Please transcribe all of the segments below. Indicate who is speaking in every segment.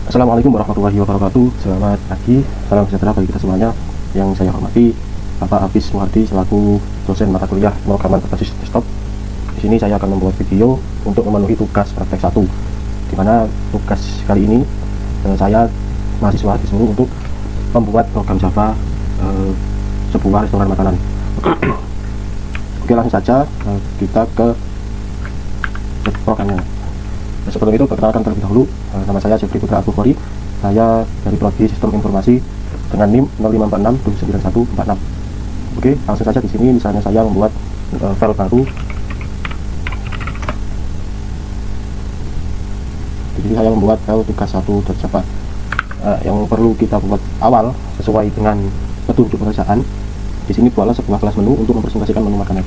Speaker 1: Assalamualaikum warahmatullahi wabarakatuh. Selamat pagi, salam sejahtera bagi kita semuanya. Yang saya hormati Bapak Hafiz Muhardi selaku dosen mata kuliah pemrograman berbasis desktop. Di sini saya akan membuat video untuk memenuhi tugas praktek 1, di mana tugas kali ini saya mahasiswa disuruh untuk membuat program Java sebuah restoran makanan. Oke, langsung saja kita ke programnya. Sebelum itu perkenalkan terlebih dahulu, nama saya Jeffrey Putra Abu-Khori. Saya dari Prodi Sistem Informasi dengan NIM 0546-9146. Oke, langsung saja. Di sini misalnya saya membuat file baru. Jadi saya membuat file tugas 1.java. Yang perlu kita buat awal sesuai dengan petunjuk pekerjaan. Di sini buatlah sebuah kelas menu untuk mempresentasikan menu makanan.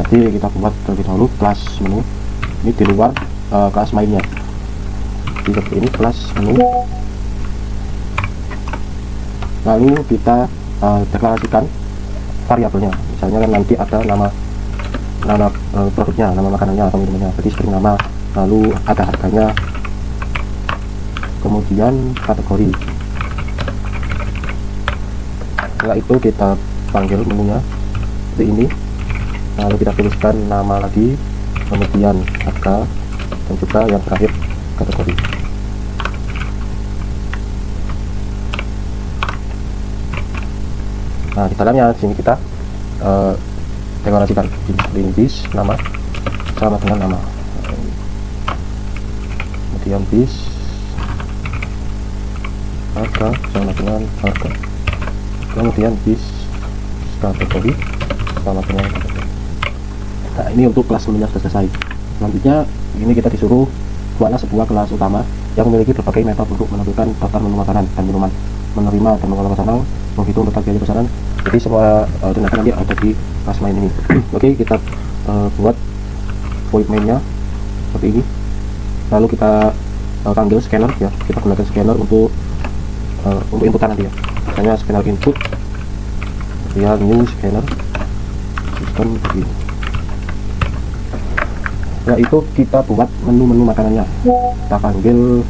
Speaker 1: Jadi kita buat terlebih dahulu kelas menu. Ini di luar kelas mainnya. Jadi seperti ini kelas menu. Lalu kita deklarasikan variabelnya. Misalnya kan nanti ada nama produknya, nama makanannya atau minumannya. Jadi seperti nama, lalu ada harganya, kemudian kategori. Setelah itu kita panggil menunya seperti ini. Lalu kita tuliskan nama lagi, kemudian harga, dan juga yang terakhir kategori. Nah, di dalamnya di sini kita deklarasikan bis nama sama dengan nama, kemudian bis harga sama dengan harga, kemudian bis kategori sama dengan kategori. Nah, ini untuk kelas menunya sudah selesai. Selanjutnya ini kita disuruh buatlah sebuah kelas utama yang memiliki berbagai metode untuk menentukan daftar menu makanan dan minuman, menerima dan mengelola pesanan, menghitung total biaya pesanan. Jadi semua tindakan nanti ada di kelas main ini. Oke, kita buat void mainnya seperti ini. Lalu kita panggil scanner ya. Kita gunakan scanner untuk inputan nanti ya. Misalnya scanner input, kemudian new scanner sistem begini. Yaitu kita buat menu-menu makanannya. Kita panggil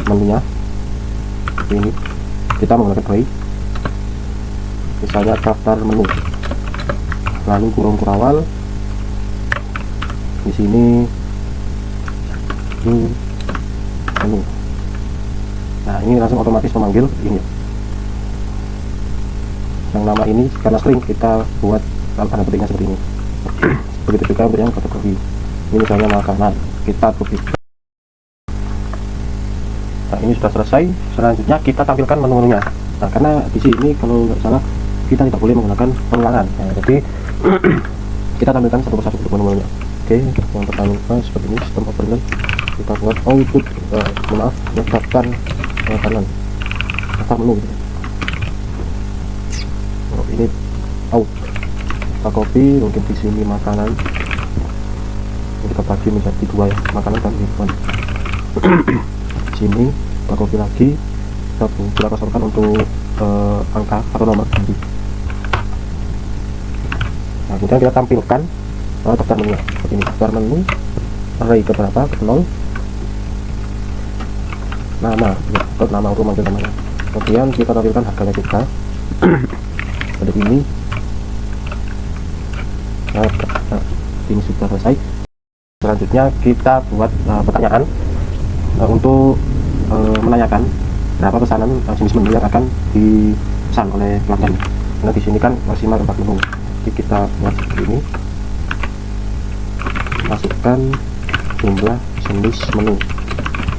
Speaker 1: menunya ini. Kita menggunakan array, misalnya daftar menu, lalu kurung kurawal. Di sini menu. Nah, ini langsung otomatis memanggil ini. Yang nama ini karena string kita buat tanda petiknya seperti ini. Begitu juga untuk yang kategori. Ini misalnya makanan, kita copy. Nah, ini sudah selesai. Selanjutnya kita tampilkan menu-menunya. Nah, karena di sini kalau nggak salah kita tidak boleh menggunakan pengulangan. Nah, jadi kita tampilkan satu persatu menu-menunya. Oke, yang pertama seperti ini, sistem overload. Kita buat output, maaf, daftar makanan, daftar menu. Oh, ini out. Kita copy, mungkin di sini makanan. Kita bagi menjadi dua ya, makanan dan minuman. Sini kita copy lagi, kita kosongkan untuk angka atau nomor nanti. Nah, kemudian kita tampilkan daftar menu seperti ini. Daftar menu array ke berapa, ke 0, nama ya, nama untuk manggil namanya. Kemudian kita tampilkan harganya juga seperti ini. Nah, ini sudah selesai. Selanjutnya kita buat pertanyaan untuk menanyakan berapa pesanan jenis menu yang akan dipesan oleh pelanggan. Nah, di sini kan maksimal 4 menu. Jadi kita buat seperti ini. Masukkan jumlah jenis menu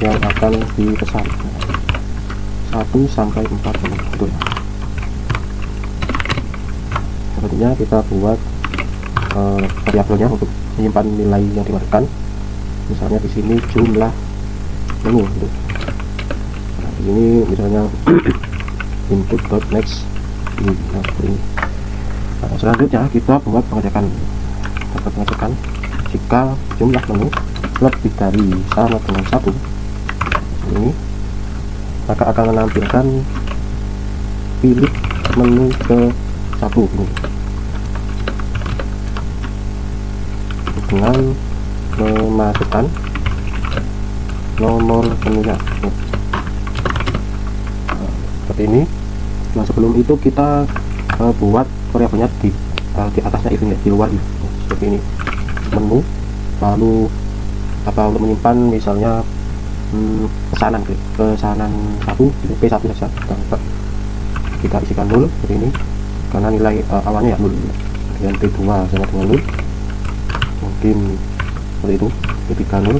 Speaker 1: yang akan dipesan 1 sampai 4 menu. Betul. Selanjutnya kita buat variabelnya untuk menyimpan nilai yang dimasukkan. Misalnya di sini jumlah menu gitu. Nah, ini misalnya input.next ini. Nah, selanjutnya kita buat pengecekan. Dapat pengecekan jika jumlah menu lebih dari sama dengan 1 ini, maka akan menampilkan pilih menu ke 1 ini dengan memasukkan nomor menunya. seperti ini. Nah, sebelum itu kita buat variabelnya di atasnya if, di luar if, seperti ini. Menu, lalu untuk menyimpan misalnya pesanan satu, P1 saja, kita isikan 0 seperti ini karena nilai awalnya ya 0. Kemudian P2 sama dengan 0, mungkin seperti itu. P3 0,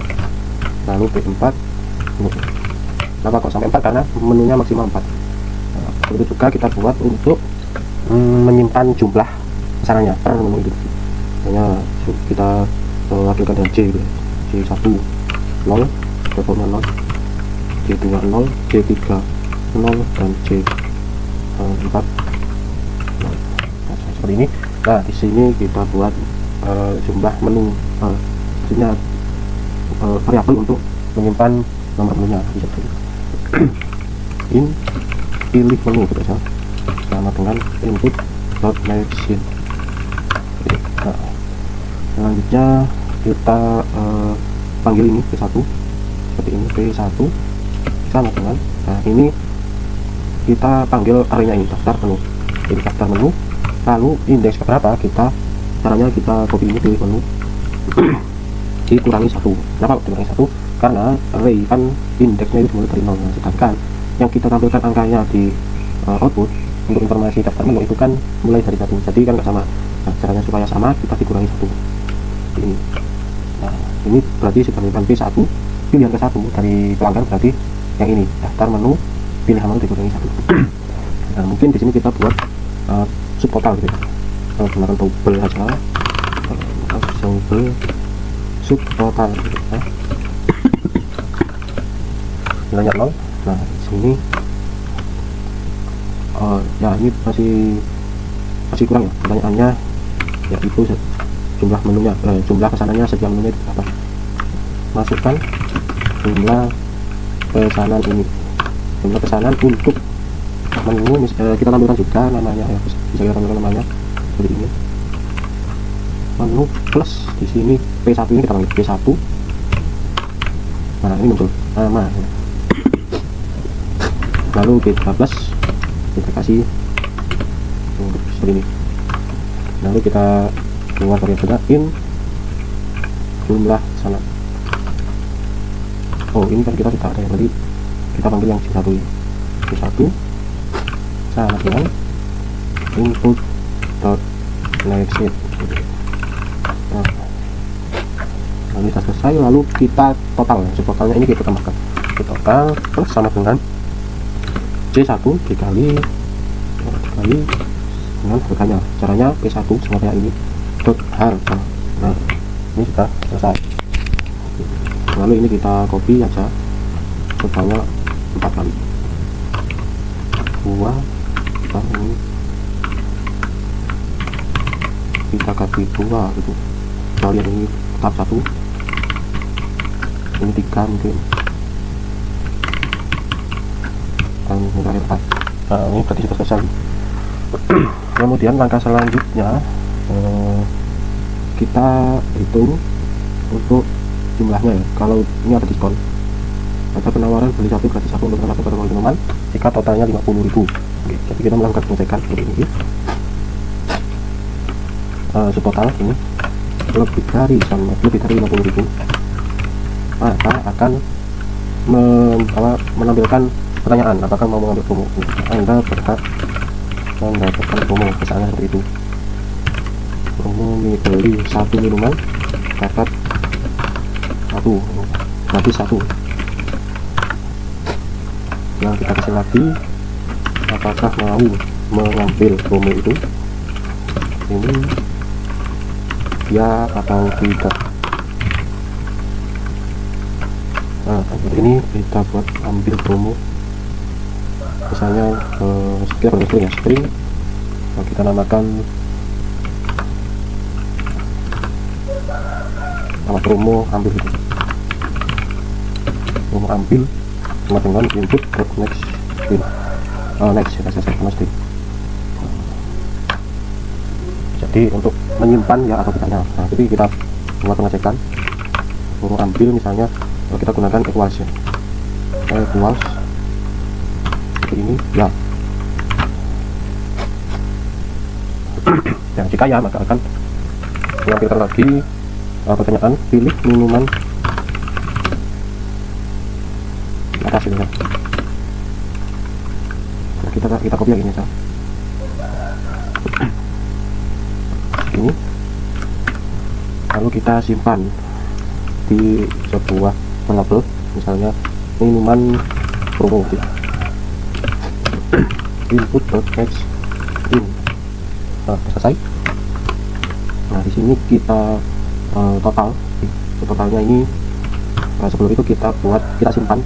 Speaker 1: lalu P4 0. Kenapa kok sampai 4? Karena menunya maksimal 4. Nah, itu juga kita buat untuk menyimpan jumlah pesanannya per menu itu. Hanya kita wakilkan dengan J gitu. J1 0, defaultnya 0, J2 0, J3 0, dan J4 0. Nah, seperti ini. Nah, di sini kita buat jumlah menu, maksudnya variabel untuk menyimpan nomor menunya. In pilih menu gitu saja, sama dengan input.nextScene. Nah, selanjutnya kita panggil ini P1 seperti ini, P1 sama dengan, nah ini kita panggil arenya ini daftar menu. Jadi daftar menu, lalu indeks berapa, caranya kita copy ini, pilih menu dikurangi 1. Kenapa dikurangi 1? Karena array kan indeksnya itu mulai dari 0, sedangkan yang kita tampilkan angkanya di output untuk informasi daftar menu itu kan mulai dari 1, jadi kan nggak sama. Nah, caranya supaya sama, kita dikurangi 1 ini. Nah, ini berarti sudah menyimpan P1 pilihan ke 1 dari pelanggan, berarti yang ini daftar menu pilihan menu dikurangi 1. Nah, mungkin di sini kita buat subtotal gitu ya, gunakan double aja, double subtotal gitu ya. Nilainya 0. Nah, di sini ya ini masih kurang ya, pertanyaannya yaitu jumlah menunya, jumlah pesanannya setiap menunya itu berapa. Masukkan jumlah pesanan ini, jumlah pesanan untuk menu, kita tampilkan juga namanya ya, bisa kita tampilkan namanya seperti ini, menu plus di sini P1 ini kita panggil P1. Nah, ini muncul nama, lalu kita plus, kita kasih seperti ini, lalu kita keluar variabelnya in jumlah sana. Oh, ini kan kita sudah ada ya, berarti kita panggil yang C1 ini, C1 sama dengan input.nextScene. Nah, lalu kita selesai, lalu kita total, totalnya ini kita tambahkan total plus sama dengan C1 dikali dengan harganya. Caranya P1 sama kayak ini dot harga. Nah, ini sudah selesai. Lalu ini kita copy aja sebanyak 4 kali. Ini kita kasih 2 gitu. Kita lihat ini tetap 1, ini 3 mungkin, dan ini terakhir 4. Nah, ini berarti sudah selesai. Kemudian langkah selanjutnya kita hitung untuk jumlahnya ya. Kalau ini ada diskon, ada penawaran beli 1 gratis 1 untuk satu kategori minuman jika totalnya 50.000. Oke, jadi kita melakukan pengecekan seperti ini. Subtotal ini lebih dari 50.000, maka akan menampilkan pertanyaan apakah mau mengambil promo. Anda berhak mendapatkan promo, misalnya seperti itu. Promo beli 1 minuman dapat 1 gratis 1. Nah, kita kasih lagi apakah mau mengambil promo itu, ini ya atau tidak. Nah, ini kita buat ambil promo, misalnya kita pakai string ya, string. Nah, kita namakan nama promo ambil itu, promo ambil sama dengan input next string, next ya, sama string. Jadi untuk menyimpan ya atau tidaknya. Nah, jadi kita buat pengecekan promo ambil, misalnya kita gunakan equals ya, equals seperti ini ya, Yang jika ya, maka akan menampilkan lagi pertanyaan pilih minuman di atas ini. Nah, kita copy yang ini saja. Ini lalu kita simpan di sebuah label, misalnya minuman promo gitu. Input.text in. Nah, selesai. Nah, di sini kita totalnya ini, sebelum itu kita simpan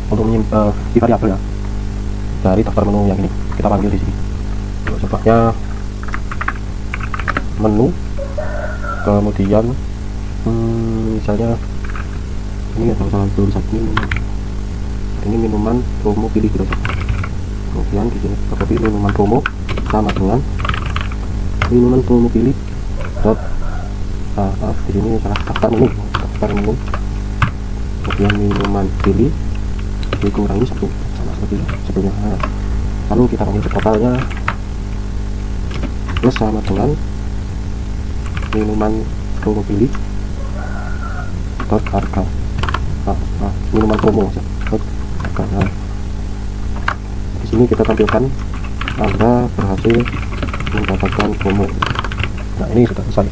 Speaker 1: untuk menyimpan di variabel ya, dari daftar menu yang ini kita panggil di sini. Contohnya menu, kemudian misalnya ini ada salah tulisan ini minuman promo pilih gitu. Kemudian di sini kita copy minuman promo sama dengan minuman promo pilih dot di sini salah daftar menu, kemudian minuman pilih dikurangi 1 sama seperti sebelumnya. Lalu kita panggil totalnya plus sama dengan minuman promo pilih dot harga, minuman promo dot harga. Nah, di sini kita tampilkan Anda berhasil mendapatkan promo. Nah, ini sudah selesai.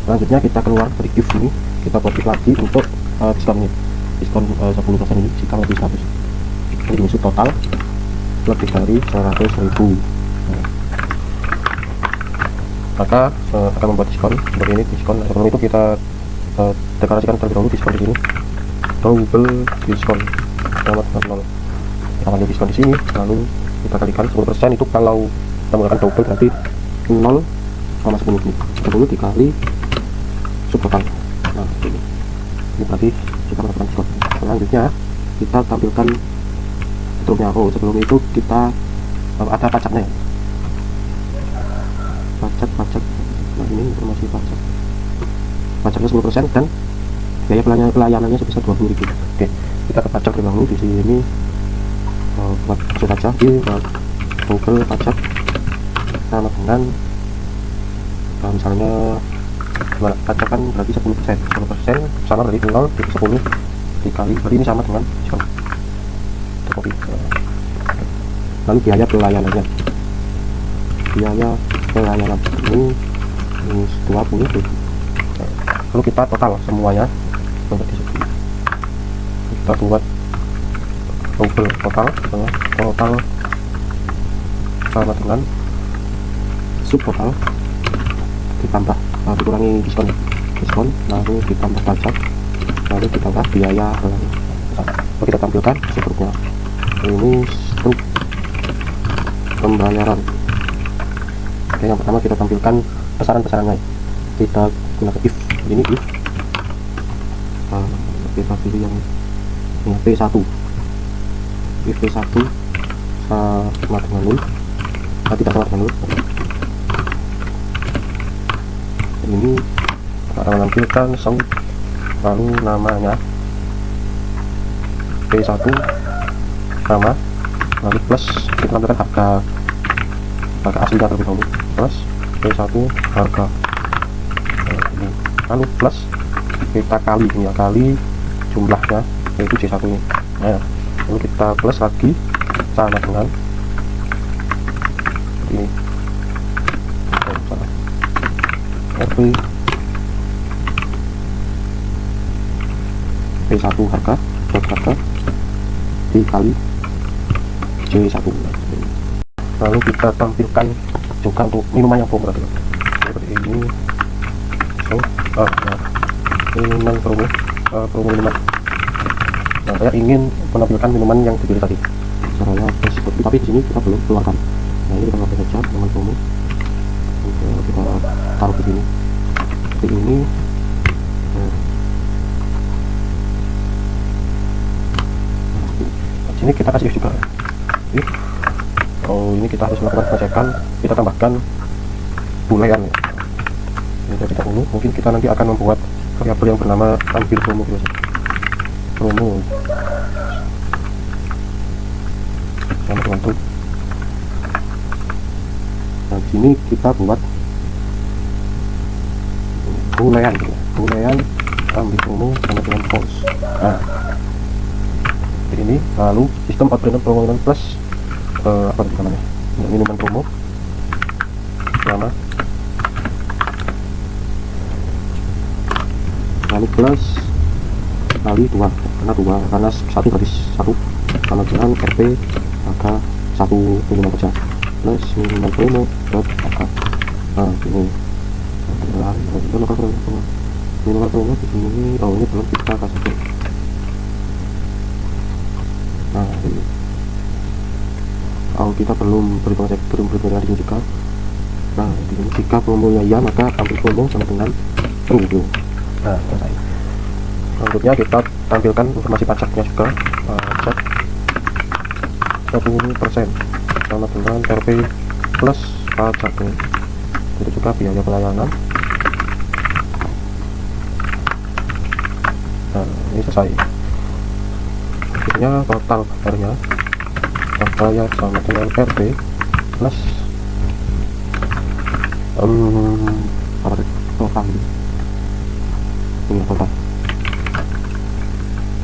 Speaker 1: Selanjutnya kita keluar dari if ini, kita copy lagi untuk diskon 10% ini jika lebih 100. Ini dimaksud total lebih dari 100.000. Nah, maka akan membuat diskon seperti ini. Diskon sebelum itu kita deklarasikan terlebih dahulu diskon di sini, double diskon sama dengan 0. Kita ambil diskon di sini, lalu kita kalikan 10%. Itu kalau kita menggunakan double berarti 0 sama 10 ini. 10 dikali subtotal. Nah, ini berarti kita mendapatkan diskon. Selanjutnya kita tampilkan struknya. Sebelum itu kita ada pajaknya. Pajak. Nah, ini informasi pajak. Pajaknya 10% dan biaya pelayanannya sebesar 20.000. Oke, kita ke pajak dahulu. Di sini buat masuk saja di Google pajak sama dengan misalnya pajak kan berarti 10% sama berarti 0 di 10 dikali, berarti ini sama dengan diskon. Kita copy. Lalu biaya pelayanannya ini 20.000. Lalu kita total semuanya untuk di sini. Kita buat double total sama dengan subtotal ditambah dikurangi diskon, lalu ditambah pajak, lalu ditambah biaya. Lalu kita tampilkan struknya. Ini struk pembayaran. Oke, yang pertama kita tampilkan besaran-besarannya. Kita gunakan if ini, kita pilih yang P1. If P1 sama dengan 0, tidak sama dengan 0. Ini akan menampilkan song, lalu namanya P1 sama, lalu plus kita tampilkan harga aslinya terlebih dahulu, plus P1 harga ini, lalu plus kita kali ini ya, kali jumlahnya yaitu C1 ini. Nah, lalu kita plus lagi sama dengan ini P1 harga dikali C1. Lalu kita tampilkan juga untuk minuman yang promo seperti ini. Minuman promo minuman. Nah, saya ingin menampilkan minuman yang dipilih tadi. Caranya seperti, tapi di sini kita belum keluarkan. Nah, ini kita pakai saja minuman promo. Kita taruh di sini seperti ini. Sini kita kasih juga. Ini kita harus melakukan pengecekan. Kita tambahkan boolean ya. Ini kita ini mungkin kita nanti akan membuat variabel yang bernama ambil promo gitu. Promo sama dengan tuh. Nah, di sini kita buat bulean gitu ya. Bulean ambil promo sama dengan false. Nah, ini lalu sistem orderan promo plus apa namanya, minuman promo sama lalu plus kali 2 karena satu gratis satu sama dengan RP maka satu minuman saja plus minuman promo dot maka ini minuman promo di sini. Oh, ini belum kita kasih. Nah, ini kita belum berhitung lagi juga. Nah, ini jika promonya ya maka ambil promo sama dengan review. Nah, selesai. Selanjutnya kita tampilkan informasi pajaknya juga. Pajak 10% sama dengan RP plus pajaknya. Itu juga biaya pelayanan. Nah, ini selesai. Akhirnya total bayar sama dengan RP plus apa total ini total.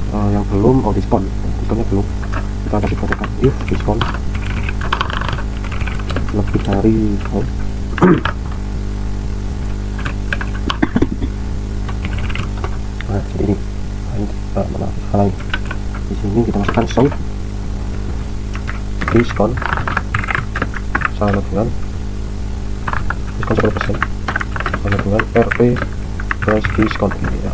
Speaker 1: Yang belum diskonnya belum kita kasih katakan if diskon lebih dari nah jadi ini di sini kita masukkan show diskon sama dengan diskon 10% sama dengan RP plus diskon ini ya.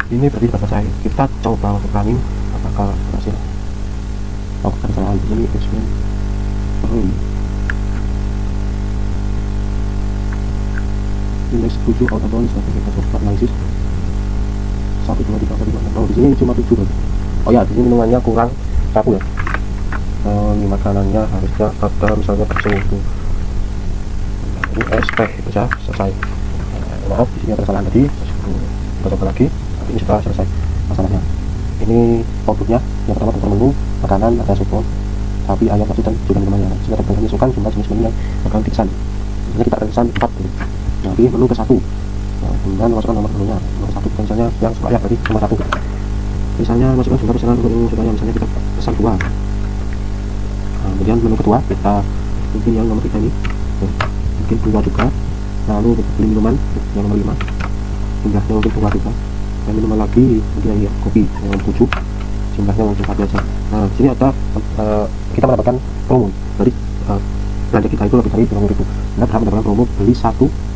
Speaker 1: Ini berarti bahasa saya. Kita coba untuk running apakah berhasil. Oh, kesalahan di sini adjustment. Index 7 autodonis nanti kita coba analisis 1, 2, 3, 4, 5, 6. Oh, di sini cuma 7 berarti. Oh ya, di sini minumannya kurang 1 ya. Ini makanannya harusnya ada misalnya bakso itu. Ini SP itu saja selesai. Maaf, di sini ada kesalahan tadi. Kita coba lagi. Ini sudah selesai masalahnya. Ini outputnya yang pertama tentang menu makanan, ada support sapi, ayam, sapi dan juga minumannya. Sini ada menunjukkan jumlah jenis menu yang akan dipesan. Misalnya kita akan pesan 4 gitu. Nah, pilih menu ke 1. Nah, kemudian masukkan nomor menunya. Nomor 1 misalnya yang supaya berarti nomor 1. Misalnya masukkan jumlah pesanan untuk supaya misalnya kita pesan 2. Nah, kemudian menu kedua kita mungkin yang nomor 3 ini. Mungkin 2 juga. Lalu kita pilih minuman yang nomor 5. Jumlahnya mungkin 2 juga. Dan minuman lagi mungkin ya kopi yang 7 jumlahnya mungkin 4 aja. Nah, di sini ada kita mendapatkan promo dari belanja kita itu lebih dari 20.000. Kita berhak mendapatkan promo beli 1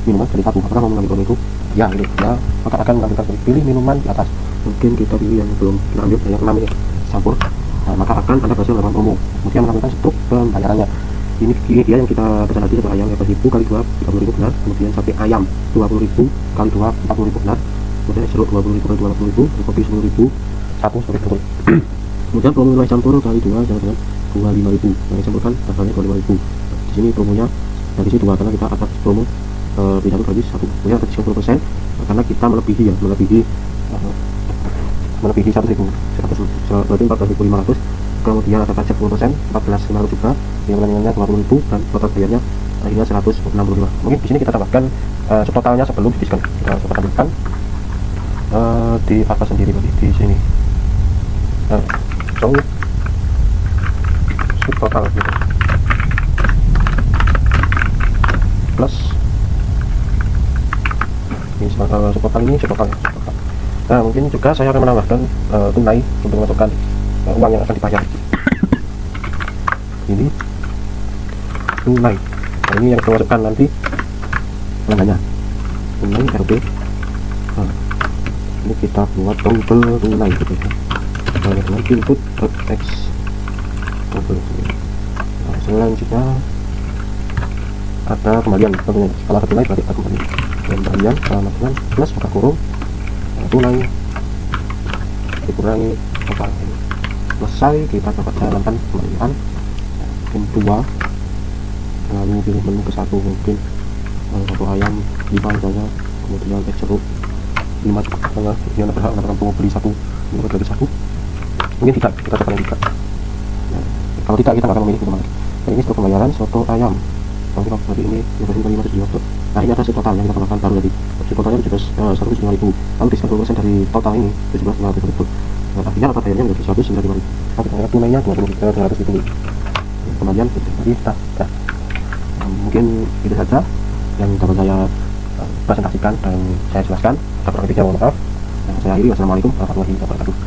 Speaker 1: minuman dari 1. Apakah mau mengambil promo itu? Ya, ini ya, maka akan mengambilkan pilih minuman di atas. Mungkin kita pilih yang belum kita ambil yang 6 ini campur. Nah, maka akan ada berhasil mendapatkan promo. Kemudian menambahkan struk pembayarannya. Ini dia yang kita pesan tadi, satu ayam 10.000 kali 2 30.000 benar. Kemudian sate ayam 20.000 kali 2 40.000 benar. Kemudian jeruk 20.000 kali 20.000, kopi 10.000, satu 10.000. Kemudian promo nilai campur kali 2 sama dengan 25.000. Yang campurkan harganya 25.000. Di sini promonya dari sini 2 karena kita atas promo beli 1 gratis 1. Kemudian ada diskon 10% karena kita melebihi 1.000. Berarti 14.500. Kemudian ada pajak 10%, 14.500 juga. Yang nilainya 20.000 dan total bayarnya akhirnya 165. Mungkin di sini kita dapatkan totalnya sebelum diskon. Kita coba tampilkan di apa sendiri di sini. So total gitu. Plus ini total ini total. Nah, mungkin juga saya akan menambahkan tunai untuk memasukkan uang yang akan dibayar. Ini tunai. Nah, ini yang saya masukkan nanti namanya tunai RB. Nah, ini kita buat double tunai gitu ya. Nah, dengan input x double. Nah, selanjutnya ada kembalian tentunya. Kalau ada tunai berarti ada kembalian sama dengan plus maka kurung tunai dikurangi total. Selesai, kita dapat jalankan kembalian. Mungkin 2 lalu pilih menu ke 1 mungkin 1 ayam 5 misalnya. Kemudian jeruk 5 juga kemudian berhak mendapatkan promo beli 1 minuman gratis 1. Mungkin tidak, kita coba yang 3. Nah, kalau tidak kita akan memilih minuman. Nah, ini untuk pembayaran soto ayam kalau berarti ini 15 juta. Nah ini ada total yang kita tambahkan baru tadi. Totalnya 105.000. Lalu diskon 20% dari total ini 17.500 betul. Nah, artinya rata bayarnya menjadi 195.000. Oke, ternyata tunainya 23.200 itu. Kemudian kita mungkin itu saja yang dapat saya presentasikan dan saya jelaskan. Ada kurang lebihnya mohon maaf. Saya akhiri, wassalamualaikum warahmatullahi wabarakatuh.